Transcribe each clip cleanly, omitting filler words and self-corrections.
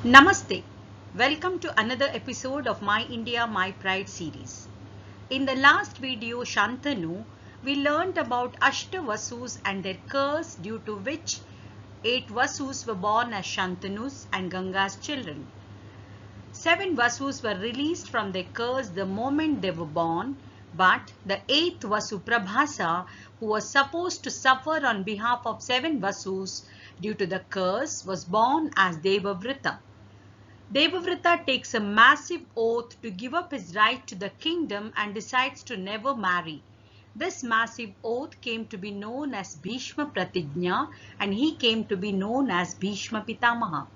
Namaste. Welcome to another episode of My India, My Pride series. In the last video, Shantanu, we learnt about Ashtavasus and their curse due to which 8 Vasus were born as Shantanus and Ganga's children. 7 Vasus were released from their curse the moment they were born, but the 8th Vasu Prabhasa, who was supposed to suffer on behalf of 7 Vasus due to the curse, was born as Devavrata. Devavrata takes a massive oath to give up his right to the kingdom and decides to never marry. This massive oath came to be known as Bhishma Pratigna, and he came to be known as Bhishma Pitamaha.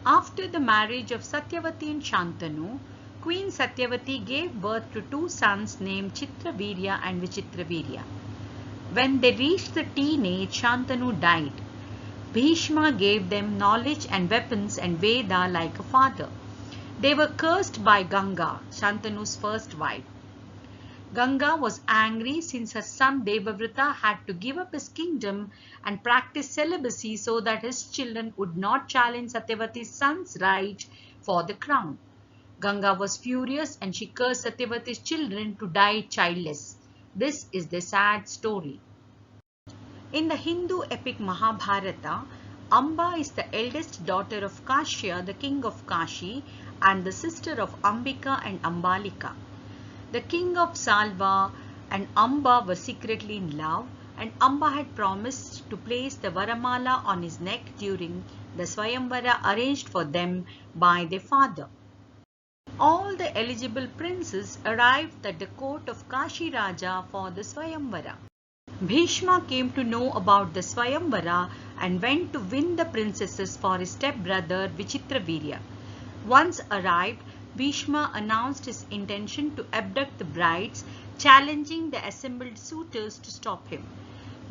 After the marriage of Satyavati and Shantanu, Queen Satyavati gave birth to 2 sons named Chitravirya and Vichitravirya. When they reached the teenage, Shantanu died. Bhishma gave them knowledge and weapons and Veda like a father. They were cursed by Ganga, Shantanu's first wife. Ganga was angry since her son Devavrata had to give up his kingdom and practice celibacy so that his children would not challenge Satyavati's son's right for the crown. Ganga was furious and she cursed Satyavati's children to die childless. This is the sad story. In the Hindu epic Mahabharata, Amba is the eldest daughter of Kashya, the king of Kashi, and the sister of Ambika and Ambalika. The king of Salva and Amba were secretly in love, and Amba had promised to place the Varamala on his neck during the Swayamvara arranged for them by their father. All the eligible princes arrived at the court of Kashi Raja for the Swayamvara. Bhishma came to know about the Swayamvara and went to win the princesses for his stepbrother Vichitravirya. Once arrived, Bhishma announced his intention to abduct the brides, challenging the assembled suitors to stop him.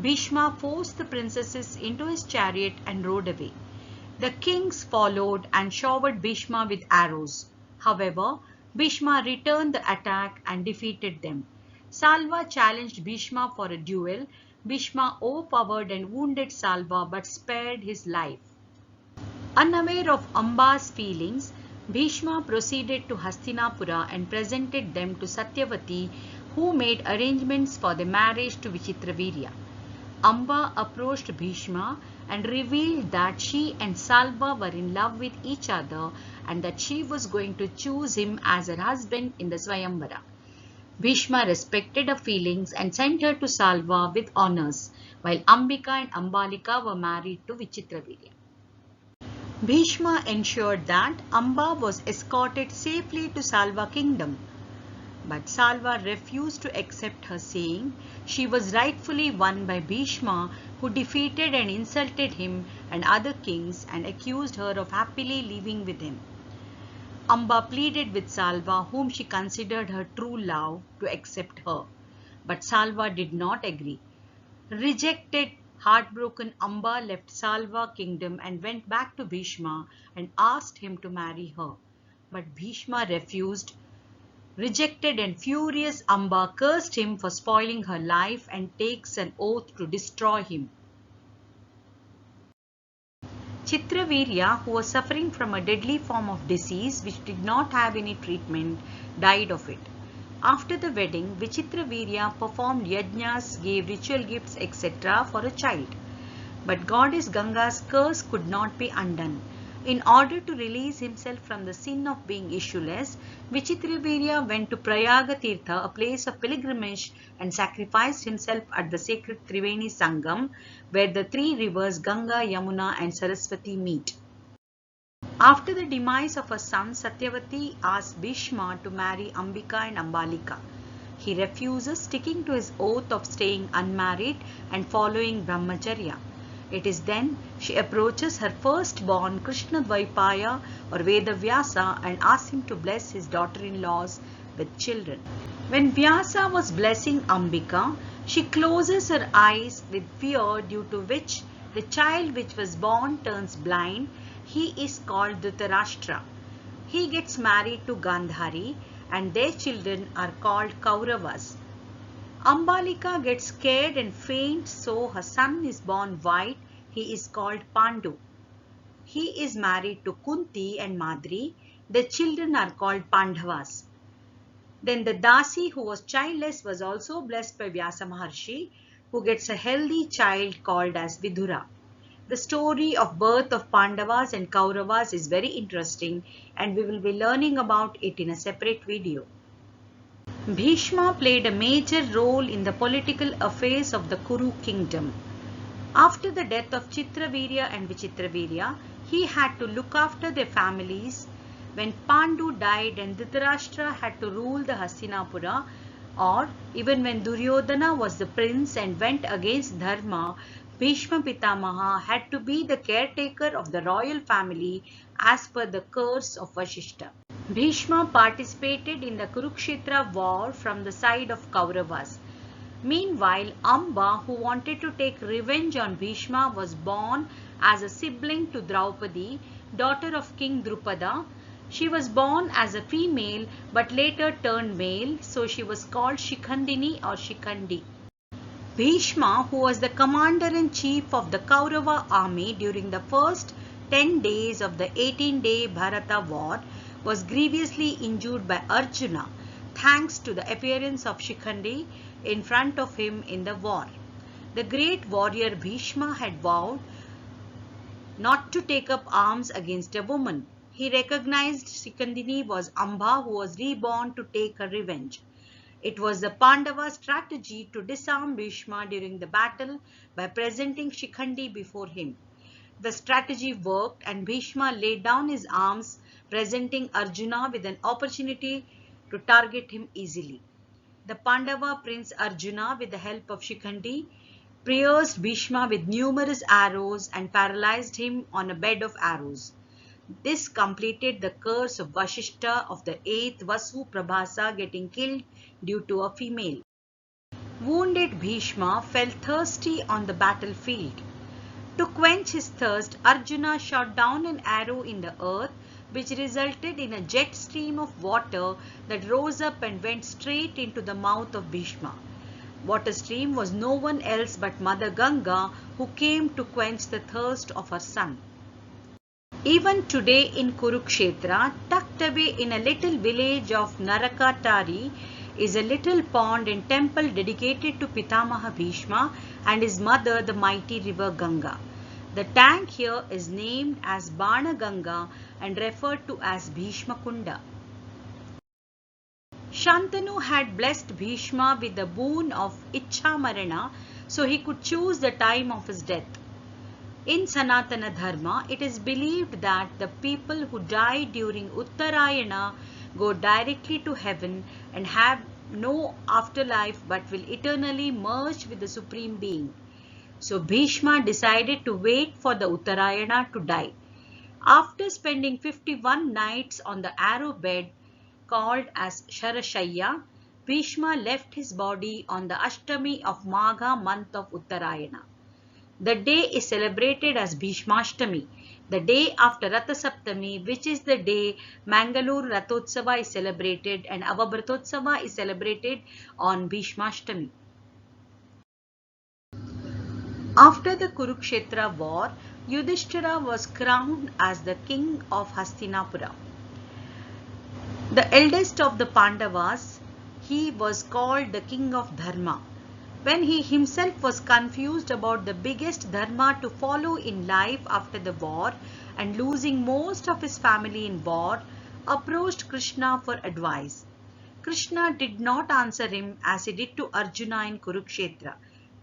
Bhishma forced the princesses into his chariot and rode away. The kings followed and showered Bhishma with arrows. However, Bhishma returned the attack and defeated them. Salva challenged Bhishma for a duel. Bhishma overpowered and wounded Salva but spared his life. Unaware of Amba's feelings, Bhishma proceeded to Hastinapura and presented them to Satyavati, who made arrangements for the marriage to Vichitravirya. Amba approached Bhishma and revealed that she and Salva were in love with each other and that she was going to choose him as her husband in the Swayamvara. Bhishma respected her feelings and sent her to Salva with honours, while Ambika and Ambalika were married to Vichitravirya. Bhishma ensured that Amba was escorted safely to Salva kingdom. But Salva refused to accept her, saying she was rightfully won by Bhishma, who defeated and insulted him and other kings and accused her of happily living with him. Amba pleaded with Salva, whom she considered her true love, to accept her. But Salva did not agree. Rejected, heartbroken, Amba left Salva kingdom and went back to Bhishma and asked him to marry her. But Bhishma refused. Rejected and furious, Amba cursed him for spoiling her life and takes an oath to destroy him. Chitravirya, who was suffering from a deadly form of disease which did not have any treatment, died of it. After the wedding, Vichitravirya performed yajnas, gave ritual gifts, etc. for a child. But goddess Ganga's curse could not be undone. In order to release himself from the sin of being issueless, Vichitravirya went to Prayaga Tirtha, a place of pilgrimage, and sacrificed himself at the sacred Triveni Sangam, where the 3 rivers Ganga, Yamuna and Saraswati meet. After the demise of her son, Satyavati asked Bhishma to marry Ambika and Ambalika. He refuses, sticking to his oath of staying unmarried and following Brahmacharya. It is then she approaches her firstborn Krishna Dvaipaya or Vedavyasa and asks him to bless his daughter-in-laws with children. When Vyasa was blessing Ambika, she closes her eyes with fear, due to which the child which was born turns blind. He is called Dhritarashtra. He gets married to Gandhari and their children are called Kauravas. Ambalika gets scared and faints, so her son is born white. He is called Pandu. He is married to Kunti and Madri. Their children are called Pandavas. Then the Dasi, who was childless, was also blessed by Vyasa Maharshi, who gets a healthy child called as Vidura. The story of birth of Pandavas and Kauravas is very interesting, and we will be learning about it in a separate video. Bhishma played a major role in the political affairs of the Kuru kingdom. After the death of Chitravirya and Vichitravirya, he had to look after their families. When Pandu died and Dhritarashtra had to rule the Hastinapura, or even when Duryodhana was the prince and went against Dharma, Bhishma Pitamaha had to be the caretaker of the royal family as per the curse of Vashishta. Bhishma participated in the Kurukshetra war from the side of Kauravas. Meanwhile, Amba, who wanted to take revenge on Bhishma, was born as a sibling to Draupadi, daughter of King Drupada. She was born as a female but later turned male, so she was called Shikhandini or Shikhandi. Bhishma, who was the commander-in-chief of the Kaurava army during the first 10 days of the 18-day Bharata war, was grievously injured by Arjuna thanks to the appearance of Shikhandi in front of him in the war. The great warrior Bhishma had vowed not to take up arms against a woman. He recognized Shikhandini was Amba, who was reborn to take her revenge. It was the Pandava strategy to disarm Bhishma during the battle by presenting Shikhandi before him. The strategy worked and Bhishma laid down his arms, presenting Arjuna with an opportunity to target him easily. The Pandava prince Arjuna, with the help of Shikhandi, pierced Bhishma with numerous arrows and paralyzed him on a bed of arrows. This completed the curse of Vashishta of the 8th Vasu Prabhasa getting killed due to a female. Wounded Bhishma fell thirsty on the battlefield. To quench his thirst, Arjuna shot down an arrow in the earth, which resulted in a jet stream of water that rose up and went straight into the mouth of Bhishma. Water stream was no one else but Mother Ganga, who came to quench the thirst of her son. Even today in Kurukshetra, tucked away in a little village of Narakatari, is a little pond and temple dedicated to Pitamaha Bhishma and his mother, the mighty river Ganga. The tank here is named as Bana Ganga and referred to as Bhishma Kunda. Shantanu had blessed Bhishma with the boon of Ichha Marana, so he could choose the time of his death. In Sanatana Dharma, it is believed that the people who die during Uttarayana go directly to heaven and have no afterlife but will eternally merge with the Supreme Being. So Bhishma decided to wait for the Uttarayana to die. After spending 51 nights on the arrow bed called as Sharashayya, Bhishma left his body on the Ashtami of Magha month of Uttarayana. The day is celebrated as Bhishmashtami, the day after Ratha Saptami, which is the day Mangalore Rathotsava is celebrated, and Avabhratotsava is celebrated on Bhishmashtami. After the Kurukshetra war, Yudhishthira was crowned as the king of Hastinapura. The eldest of the Pandavas, he was called the king of Dharma. When he himself was confused about the biggest dharma to follow in life after the war and losing most of his family in war, approached Krishna for advice. Krishna did not answer him as he did to Arjuna in Kurukshetra.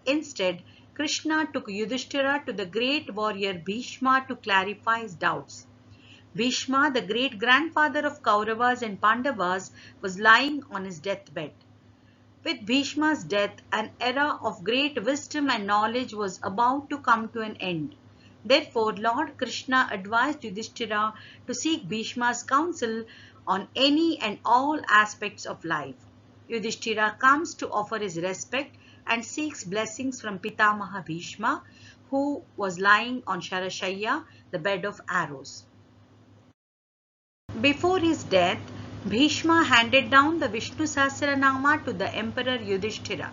Instead, Krishna took Yudhishthira to the great warrior Bhishma to clarify his doubts. Bhishma, the great grandfather of Kauravas and Pandavas, was lying on his deathbed. With Bhishma's death, an era of great wisdom and knowledge was about to come to an end. Therefore, Lord Krishna advised Yudhishthira to seek Bhishma's counsel on any and all aspects of life. Yudhishthira comes to offer his respect and seeks blessings from Pitamaha Bhishma, who was lying on Sharashayya, the bed of arrows. Before his death, Bhishma handed down the Vishnu Sahasranama to the Emperor Yudhishthira.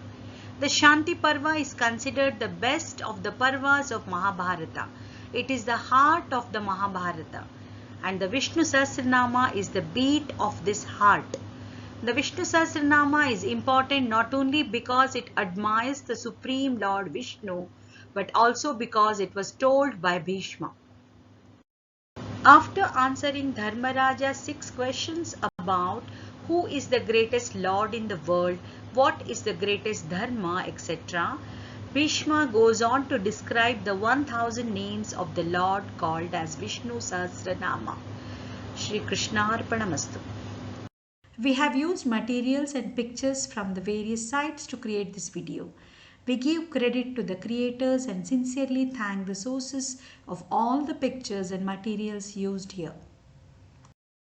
The Shanti Parva is considered the best of the Parvas of Mahabharata. It is the heart of the Mahabharata, and the Vishnu Sahasranama is the beat of this heart. The Vishnu Sahasranama is important not only because it admires the Supreme Lord Vishnu, but also because it was told by Bhishma. After answering Dharmaraja's 6 questions about who is the greatest lord in the world, what is the greatest dharma, etc., Bhishma goes on to describe the 1000 names of the Lord called as Vishnu Sahasranama. Shri Krishnarpanamastu. We have used materials and pictures from the various sites to create this video. We give credit to the creators and sincerely thank the sources of all the pictures and materials used here.